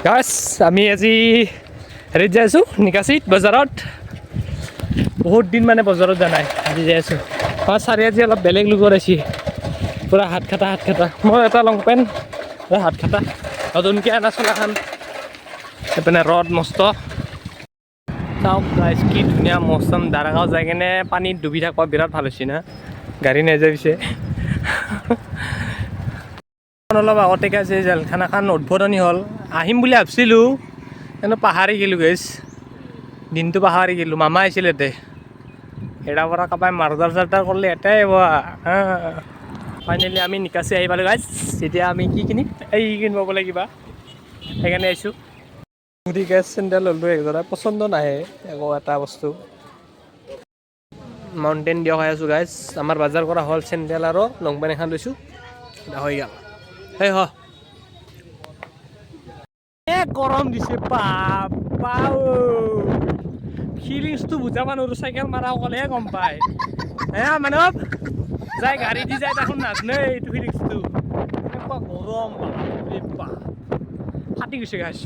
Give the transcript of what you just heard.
গাইছ আমি আজি হেৰিত যাই আছোঁ নিকাচিত বজাৰত বহুত দিন মানে বজাৰত যোৱা নাই আজি যাই আছোঁ আমাৰ চাৰি আজি অলপ বেলেগ লোকৰ আহিছে পূৰা হাত খাটা মই এটা লং পেণ্ট হাত খাটা নতুনকৈ আনা চোলাখান এইপিনে ৰদ মস্ত চাওক গাইছ কি ধুনীয়া মৌচম দাৰাগাঁও যাই কিনে পানীত ডুবি থাকিব বিৰাট ভাল হৈছে না গাড়ী নাযায় পিছে অলপ আগতে যে জেলখানাখন উদ্বোধনী হ'ল আহিম বুলি ভাবিছিলোঁ কিন্তু পাহৰি গ'লোঁ গাইছ দিনটো পাহৰি গ'লোঁ মামা আহিছিল ইয়াতে এৰা পৰা কাবাই মাৰ্ডাৰ চাৰ্ডাৰ কৰিলে এটাই ফাইনেলি আমি নিকাচি আহি পালোঁ গাইছ এতিয়া আমি কি কিনিম এই কিনিব বোলে কিবা সেইকাৰণে আহিছোঁ ঘূৰি গেছ চেণ্ডেল ল'লোঁ একজোৰা পচন্দ নাহে একো এটা বস্তু মাউণ্টেইন ডিউ খাই আছোঁ গাইছ আমাৰ বজাৰ কৰা হ'ল চেণ্ডেল আৰু লং পেণ্ট এখন লৈছোঁ হৈ গ'ল এই গৰম দিছে বাপা ফিলিংছটো বুজাব নোৱাৰোঁ চাইকেল মাৰা অকলেহে গম পায় হে মানৱ যাই গাড়ী দি যায় দেখোন নাজানে এইটো ফিলিংছটো এনেকুৱা গৰম বাপ ফাটি গৈছে গাইছ